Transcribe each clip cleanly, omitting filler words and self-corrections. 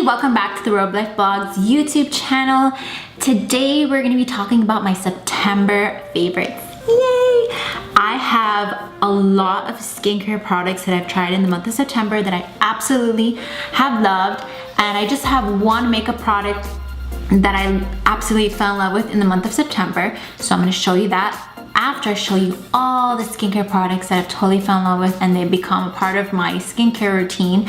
welcome back to the Robe Life Vlogs YouTube channel. Today we're going to be talking about my September favorites. Yay! I have a lot of skincare products that I've tried in the month of September that I absolutely have loved, and I just have one makeup product that I absolutely fell in love with in the month of September. So I'm going to show you that after I show you all the skincare products that I've totally fell in love with and they become a part of my skincare routine.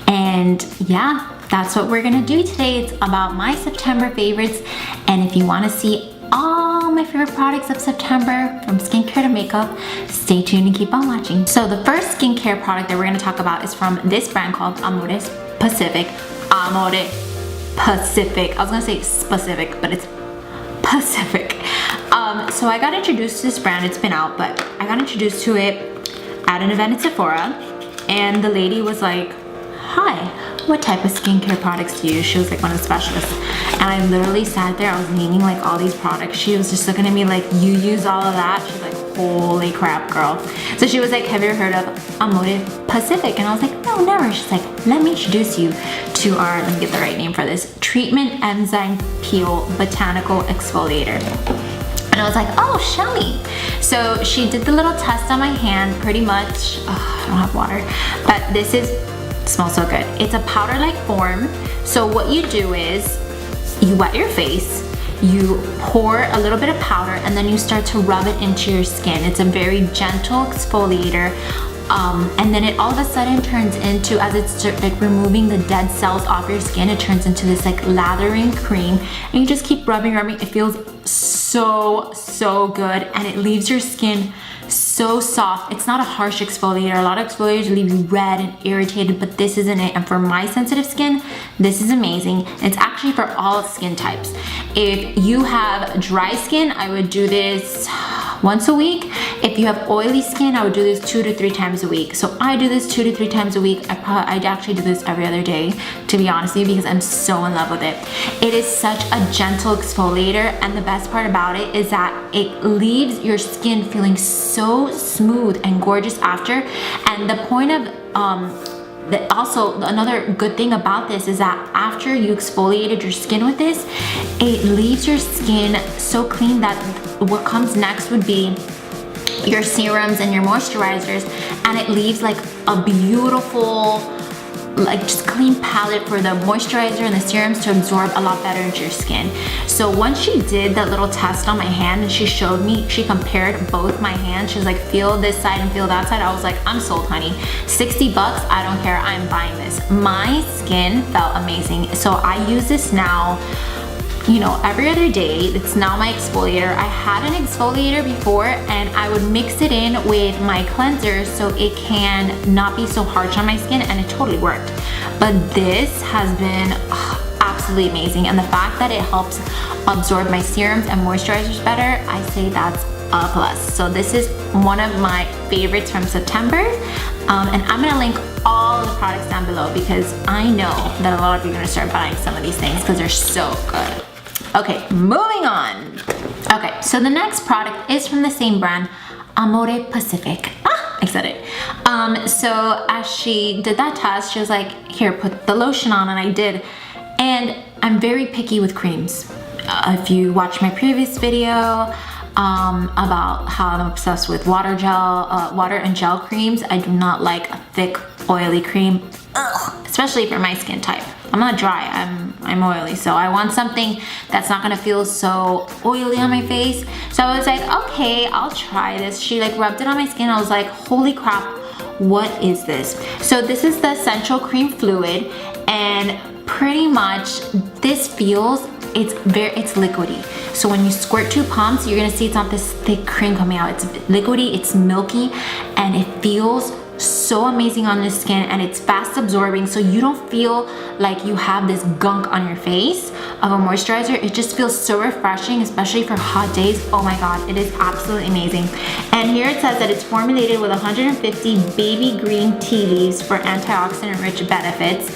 And yeah, that's what we're gonna do today. It's about my September favorites. And if you wanna see all my favorite products of September, from skincare to makeup, stay tuned and keep on watching. So the first skincare product that we're gonna talk about is from this brand called AmorePacific. AmorePacific. I was gonna say specific, but it's Pacific. So I got introduced to this brand. It's been out, but I got introduced to it at an event at Sephora, and the lady was like, "Hi, what type of skincare products do you use?" She was like one of the specialists, and I literally sat there. I was naming like all these products. She was just looking at me like, "You use all of that?" She's like, "Holy crap, girl." So she was like, "Have you ever heard of AmorePacific?" And I was like, "No, never." She's like, "Let me introduce you to our," let me get the right name for this, Treatment Enzyme Peel Botanical Exfoliator. And I was like, "Oh, show me." So she did the little test on my hand, pretty much. I don't have water, but this smells so good. It's a powder-like form. So what you do is you wet your face, you pour a little bit of powder, and then you start to rub it into your skin. It's a very gentle exfoliator. And then it all of a sudden turns into, as it's like removing the dead cells off your skin, it turns into this like lathering cream, and you just keep rubbing. It feels so good, and it leaves your skin so soft. It's not a harsh exfoliator. A lot of exfoliators leave you red and irritated, but this isn't it. And for my sensitive skin, this is amazing. It's actually for all skin types. If you have dry skin, I would do this once a week. If you have oily skin, I would do this 2 to 3 times a week. So I do this 2 to 3 times a week. I'd actually do this every other day, to be honest with you, because I'm so in love with it. It is such a gentle exfoliator, and the best part about it is that it leaves your skin feeling so smooth and gorgeous after. And the point of also another good thing about this is that after you exfoliated your skin with this, it leaves your skin so clean that what comes next would be your serums and your moisturizers, and it leaves like a beautiful, like just clean palette for the moisturizer and the serums to absorb a lot better into your skin. So once she did that little test on my hand and she showed me, she compared both my hands. She was like, "Feel this side and feel that side." I was like, "I'm sold, honey. 60 bucks, I don't care, I'm buying this." My skin felt amazing. So I use this now, you know, every other day. It's now my exfoliator. I had an exfoliator before, and I would mix it in with my cleanser so it can not be so harsh on my skin, and it totally worked. But this has been absolutely amazing, and the fact that it helps absorb my serums and moisturizers better, I say that's a plus. So this is one of my favorites from September, and I'm gonna link all the products down below because I know that a lot of you are gonna start buying some of these things because they're so good. Okay, moving on. Okay, so the next product is from the same brand, AmorePacific. I said it. So as she did that test, she was like, "Here, put the lotion on," and I did. And I'm very picky with creams. If you watch my previous video about how I'm obsessed with water and gel creams, I do not like a thick, oily cream, especially for my skin type. I'm not dry, I'm oily, so I want something that's not gonna feel so oily on my face. So I was like, okay, I'll try this. She like rubbed it on my skin. I was like, holy crap, what is this? So this is the Essential Cream Fluid, and pretty much this feels, it's liquidy. So when you squirt 2 pumps, you're gonna see it's not this thick cream coming out. It's liquidy, it's milky, and it feels so amazing on the skin, and it's fast absorbing, so you don't feel like you have this gunk on your face of a moisturizer. It just feels so refreshing, especially for hot days. Oh my god, it is absolutely amazing. And here it says that it's formulated with 150 baby green tea leaves for antioxidant rich benefits.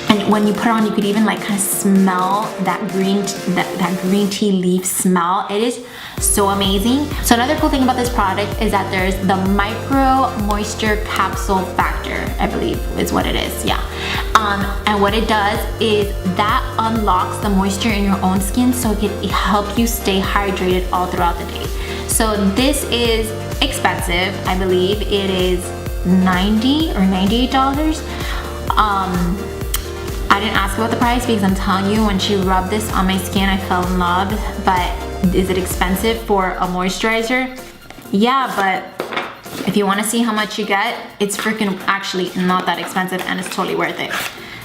And when you put it on, you could even like kind of smell that green tea leaf smell. It is so amazing. So another cool thing about this product is that there's the micro moisture capsule factor, I believe is what it is, yeah. And what it does is that unlocks the moisture in your own skin, so it can help you stay hydrated all throughout the day. So this is expensive. I believe it is $90 or $98. I didn't ask about the price because I'm telling you, when she rubbed this on my skin, I fell in love. But is it expensive for a moisturizer? Yeah, but if you want to see how much you get, it's freaking actually not that expensive, and it's totally worth it.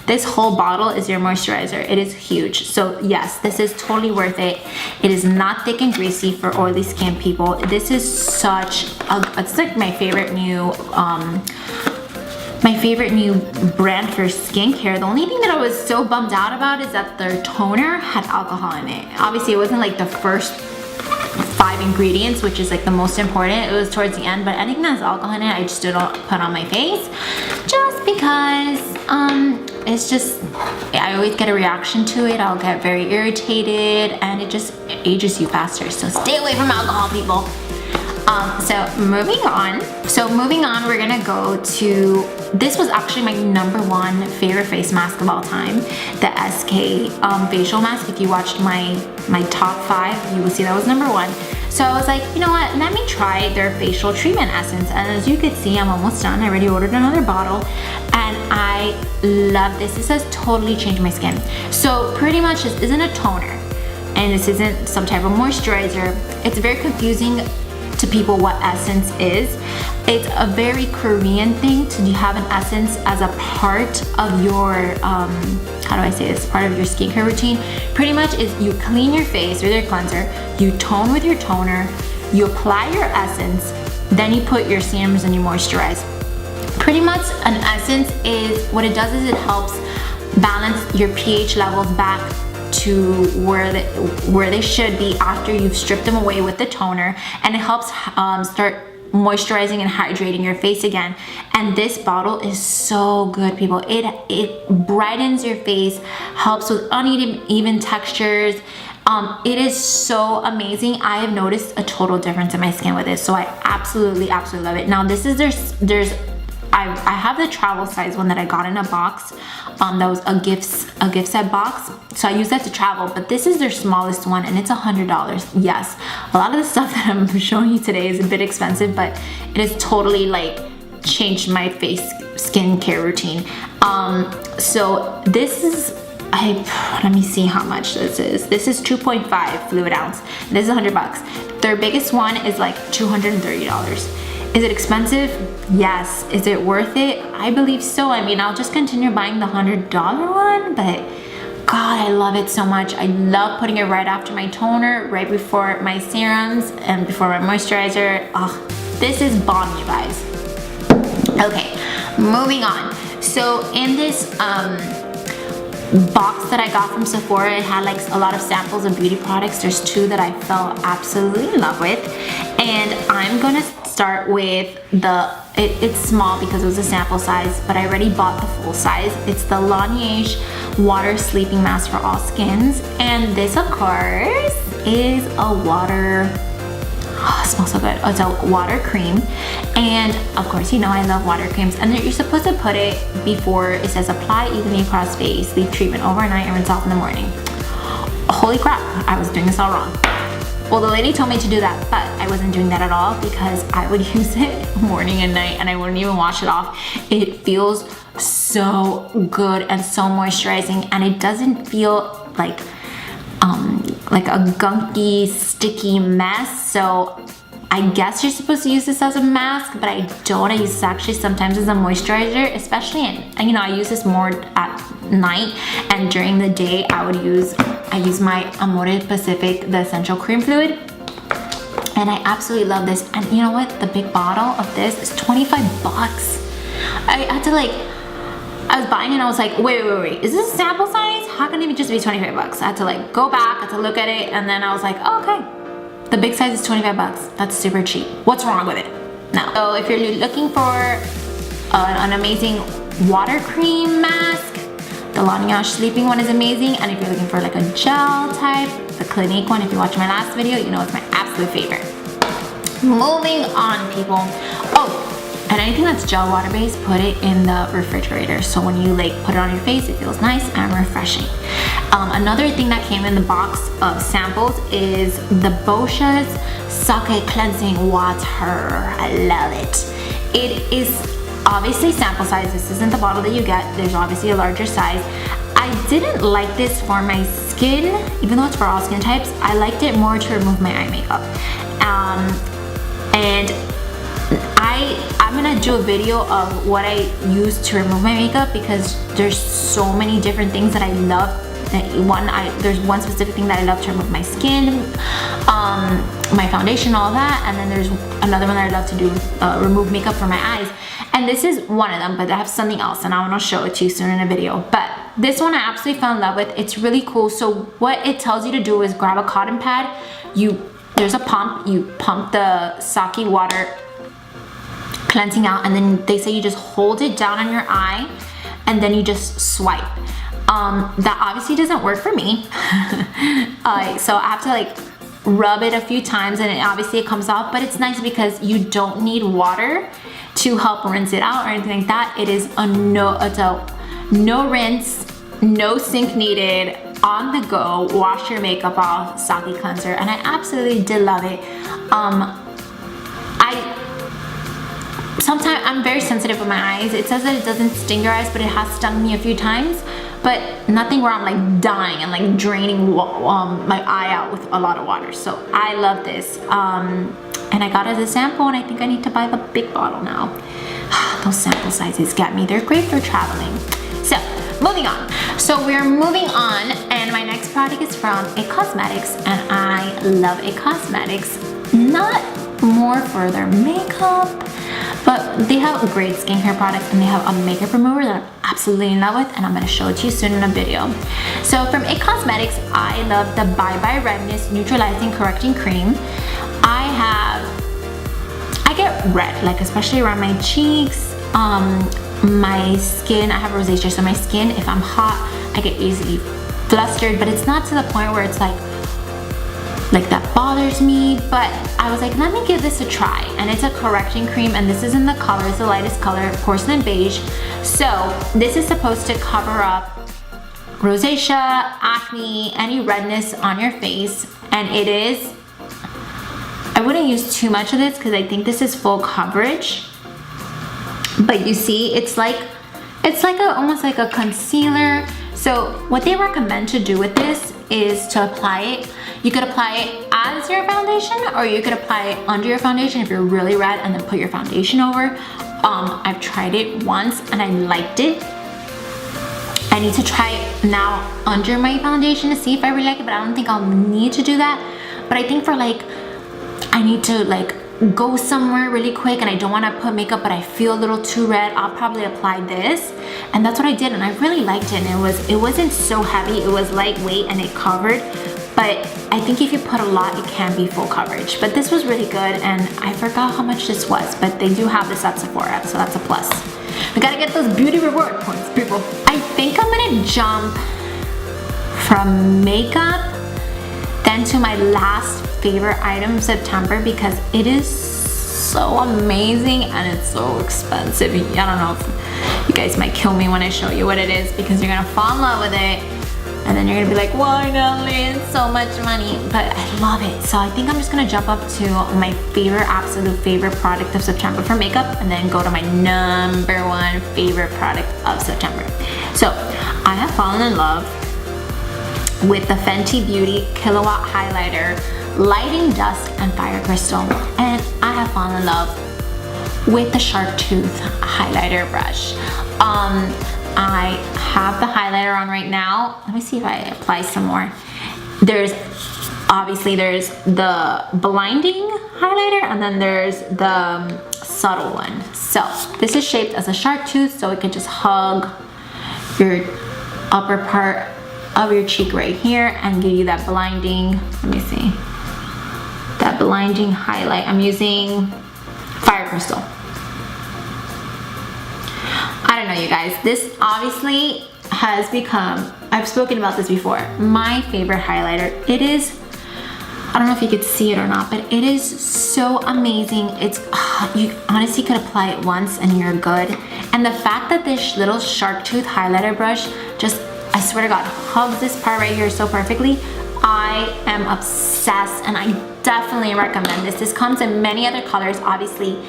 This whole bottle is your moisturizer. It is huge. So yes, this is totally worth it. It is not thick and greasy for oily skin people. This is such a, it's like my favorite new brand for skincare. The only thing that I was so bummed out about is that their toner had alcohol in it. Obviously, it wasn't like the first 5 ingredients, which is like the most important. It was towards the end, but anything that has alcohol in it, I just don't put on my face, just because it's just, I always get a reaction to it. I'll get very irritated, and it just ages you faster. So stay away from alcohol, people. So moving on, we're gonna go to, this was actually my #1 favorite face mask of all time, the SK facial mask. If you watched my top 5, you will see that was #1. So I was like, you know what, let me try their facial treatment essence. And as you can see, I'm almost done. I already ordered another bottle, and I love this. This has totally changed my skin. So pretty much this isn't a toner, and this isn't some type of moisturizer. It's very confusing to people what essence is. It's a very Korean thing to have an essence as a part of your, how do I say this, part of your skincare routine. Pretty much is you clean your face with your cleanser, you tone with your toner, you apply your essence, then you put your serums and you moisturize. Pretty much an essence is, what it does is it helps balance your pH levels back to where they should be after you've stripped them away with the toner, and it helps start moisturizing and hydrating your face again. And this bottle is so good, people. It brightens your face, helps with uneven textures. It is so amazing. I have noticed a total difference in my skin with this, so I absolutely love it. Now this is I have the travel size one that I got in a box. That was a gift set box. So I use that to travel, but this is their smallest one, and it's $100. Yes, a lot of the stuff that I'm showing you today is a bit expensive, but it has totally like changed my face skincare routine. So this is, let me see how much this is. This is 2.5 fluid ounce. This is $100. Their biggest one is like $230. Is it expensive? Yes. Is it worth it? I believe so. I mean, I'll just continue buying the $100 one, but God, I love it so much. I love putting it right after my toner, right before my serums, and before my moisturizer. Oh, this is bomb, you guys. Okay, moving on. So in this box that I got from Sephora, it had like a lot of samples of beauty products. There's 2 that I fell absolutely in love with, and I'm gonna start with it's small because it was a sample size, but I already bought the full size. It's the Laneige Water Sleeping Mask for all skins, and this of course is a water, oh, it smells so good. Oh, it's a water cream, and of course, you know I love water creams. And you're supposed to put it before, it says apply evenly across face, leave treatment overnight, and rinse off in the morning. Holy crap, I was doing this all wrong. Well, the lady told me to do that, but I wasn't doing that at all, because I would use it morning and night, and I wouldn't even wash it off. It feels so good and so moisturizing, and it doesn't feel like a gunky, sticky mess. So I guess you're supposed to use this as a mask, but I don't. I use this actually sometimes as a moisturizer, especially you know, I use this more at night, and during the day I use my AmorePacific, the essential cream fluid, and I absolutely love this. And you know what, the big bottle of this is 25 bucks. I had to I was buying it and I was like, wait, is this a sample size? How can it just be 25 bucks? I had to go back, I had to look at it, and then I was like, oh, okay, the big size is 25 bucks. That's super cheap. What's wrong with it? No. So if you're looking for an amazing water cream mask, the Laneige sleeping one is amazing. And if you're looking for like a gel type, the Clinique one, if you watched my last video, you know it's my absolute favorite. Moving on, people. Oh, And anything that's gel water based, put it in the refrigerator. So when you like put it on your face, it feels nice and refreshing. Another thing that came in the box of samples is the Boscia's Sake Cleansing Water. I love it. It is obviously sample size. This isn't the bottle that you get. There's obviously a larger size. I didn't like this for my skin, even though it's for all skin types. I liked it more to remove my eye makeup. And I'm gonna do a video of what I use to remove my makeup, because there's so many different things that I love. There's one specific thing that I love to remove my skin, my foundation, all that, and then there's another one that I love to do, remove makeup for my eyes. And this is one of them, but I have something else and I want to show it to you soon in a video. But this one I absolutely fell in love with. It's really cool. So what it tells you to do is grab a cotton pad, there's a pump, you pump the sake water cleansing out, and then they say you just hold it down on your eye and then you just swipe. That obviously doesn't work for me. So I have to like rub it a few times, and obviously it comes off, but it's nice because you don't need water to help rinse it out or anything like that. It is no rinse, no sink needed, on the go, wash your makeup off sake cleanser, and I absolutely did love it. Sometimes I'm very sensitive with my eyes. It says that it doesn't sting your eyes, but it has stung me a few times, but nothing where I'm like dying and like draining my eye out with a lot of water. So I love this. And I got it as a sample, and I think I need to buy the big bottle now. Those sample sizes get me. They're great for traveling. So moving on. So we're moving on, and my next product is from Cosmetics, and I love Cosmetics. Not more for their makeup, but they have a great skincare product, and they have a makeup remover that I'm absolutely in love with, and I'm going to show it to you soon in a video. So from Cosmetics, I love the Bye Bye Redness Neutralizing Correcting Cream. I get red, like especially around my cheeks, my skin. I have rosacea, so my skin, if I'm hot, I get easily flustered, but it's not to the point where it's like that bothers me. But I was like, let me give this a try, and it's a correcting cream, and this is in the color, it's the lightest color, porcelain beige. So this is supposed to cover up rosacea, acne, any redness on your face, and it is, I wouldn't use too much of this because I think this is full coverage. But you see, it's almost like a concealer. So what they recommend to do with this is to apply it. You could apply it as your foundation, or you could apply it under your foundation if you're really red, and then put your foundation over. I've tried it once and I liked it. I need to try it now under my foundation to see if I really like it, but I don't think I'll need to do that. But I think for like, I need to like go somewhere really quick and I don't want to put makeup, but I feel a little too red, I'll probably apply this. And that's what I did, and I really liked it. And it wasn't so heavy, it was lightweight, and it covered. But I think if you put a lot, it can be full coverage. But this was really good, and I forgot how much this was, but they do have this at Sephora, so that's a plus. We gotta get those beauty reward points, people. I think I'm gonna jump from makeup then to my last favorite item of September, because it is so amazing and it's so expensive. I don't know if you guys might kill me when I show you what it is, because you're gonna fall in love with it and then you're gonna be like, why Natalie, it's so much money, but I love it. So I think I'm just gonna jump up to my favorite, absolute favorite product of September for makeup, and then go to my number one favorite product of September. So I have fallen in love with the Fenty Beauty Kilowatt Highlighter, Lighting Dust and Fire Crystal, and I have fallen in love with the Shark Tooth highlighter brush. I have the highlighter on right now. Let me see if I apply some more. There's the blinding highlighter, and then there's the subtle one. So this is shaped as a shark tooth, so it can just hug your upper part of your cheek right here and give you that blinding, let me see, that blinding highlight. I'm using Fire Crystal. I don't know, you guys, this obviously has become, I've spoken about this before, my favorite highlighter. It is I don't know if you could see it or not, but it is so amazing. It's, you honestly could apply it once and you're good. And the fact that this little shark tooth highlighter brush just, I swear to God, hugs this part right here so perfectly. I am obsessed, and I definitely recommend this. This comes in many other colors, obviously.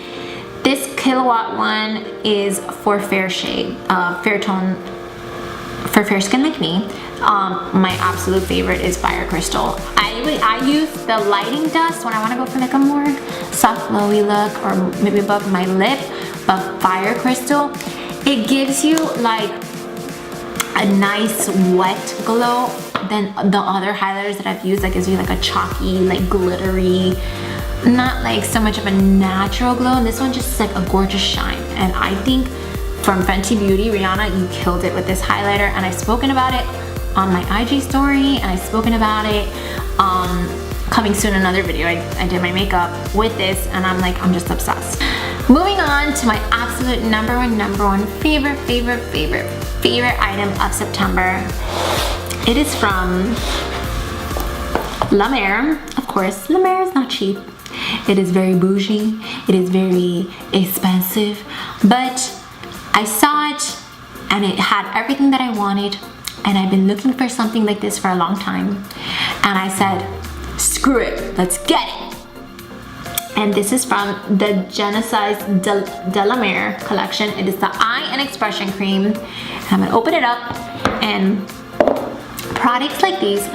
This Kilowatt one is for fair shade, fair tone, for fair skin like me. My absolute favorite is Fire Crystal. I use the lighting dust when I want to go for like a more soft glowy look, or maybe above my lip. But Fire Crystal, it gives you like a nice wet glow. Then the other highlighters that I've used, that gives you like a chalky, like glittery, not like so much of a natural glow. And this one just is like a gorgeous shine. And I think from Fenty Beauty, Rihanna, you killed it with this highlighter. And I've spoken about it on my IG story, and I've spoken about it coming soon, another video. I did my makeup with this, and I'm just obsessed. Moving on to my absolute number one favorite item of September. It is from La Mer. Of course, La Mer is not cheap. It is very bougie. It is very expensive, but I saw it and it had everything that I wanted, and I've been looking for something like this for a long time, and I said, screw it, let's get it. And this is from the Genesis de La Mer collection. It is the Eye and Expression Cream. And I'm gonna open it up, and products like these,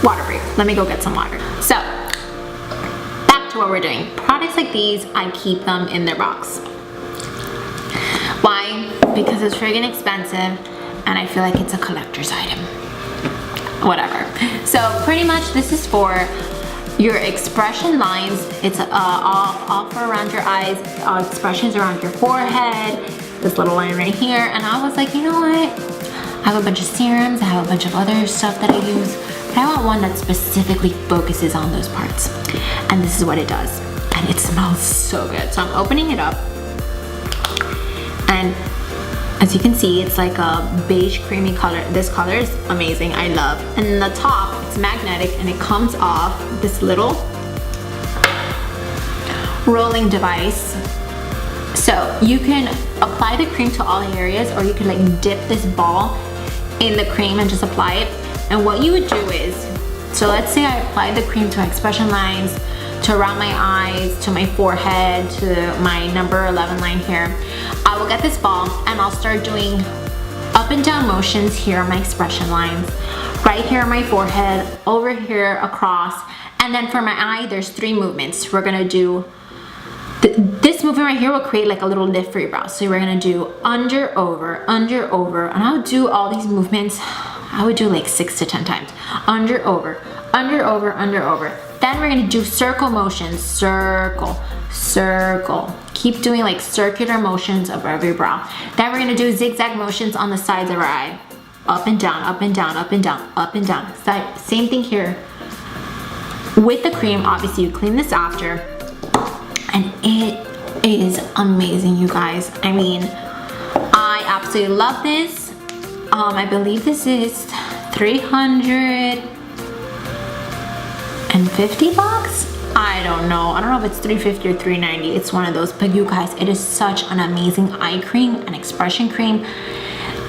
water break. Let me go get some water. So, back to what we're doing. Products like these, I keep them in their box. Why? Because it's friggin' expensive, and I feel like it's a collector's item. Whatever. So pretty much this is for your expression lines. It's all for around your eyes, expressions around your forehead, this little line right here. And I was like, you know what? I have a bunch of serums, I have a bunch of other stuff that I use, but I want one that specifically focuses on those parts. And this is what it does. And it smells so good. So I'm opening it up, and as you can see, it's like a beige creamy color. This color is amazing, I love. And the top, it's magnetic, and it comes off this little rolling device. So you can apply the cream to all areas, or you can like dip this ball in the cream and just apply it. And what you would do is, so let's say I applied the cream to my expression lines, to around my eyes, to my forehead, to my number 11 line here. I will get this ball and I'll start doing up and down motions here on my expression lines, right here on my forehead, over here, across. And then for my eye, there's 3 movements. We're gonna do, this movement right here will create like a little lift for your brows. So we're gonna do under, over, and I'll do all these movements, I would do like 6 to 10 times. Under, over. Then we're gonna do circle motions, circle. Keep doing like circular motions above your brow. Then we're gonna do zigzag motions on the sides of our eye. Up and down. Same thing here. With the cream, obviously you clean this after, and it is amazing, you guys. I absolutely love this. I believe this is $350. I don't know if it's $350 or $390. It's one of those, but you guys, it is such an amazing eye cream, an expression cream,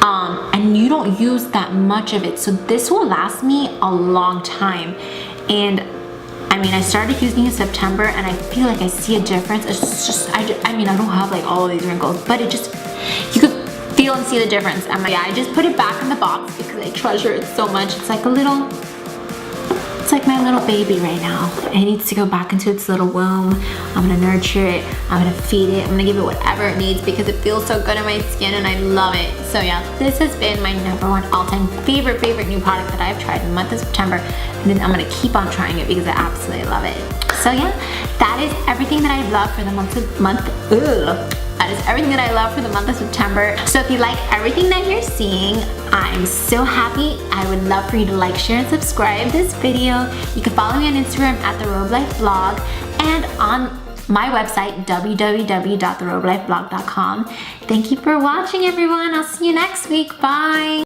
and you don't use that much of it, so this will last me a long time. And I started using it in September, and I feel like I see a difference. It's just, I don't have like all of these wrinkles, but it just, you could feel and see the difference. And I just put it back in the box because I treasure it so much. It's like it's like my little baby right now. It needs to go back into its little womb. I'm gonna nurture it, I'm gonna feed it, I'm gonna give it whatever it needs because it feels so good on my skin and I love it. So yeah, this has been my #1 all-time favorite new product that I've tried in the month of September, and I'm gonna keep on trying it because I absolutely love it. So yeah, that is everything that I love for the month of September. So if you like everything that you're seeing, I'm so happy. I would love for you to like, share, and subscribe this video. You can follow me on Instagram at the Robe Life Blog, and on my website, www.therobelifeblog.com. Thank you for watching, everyone. I'll see you next week. Bye.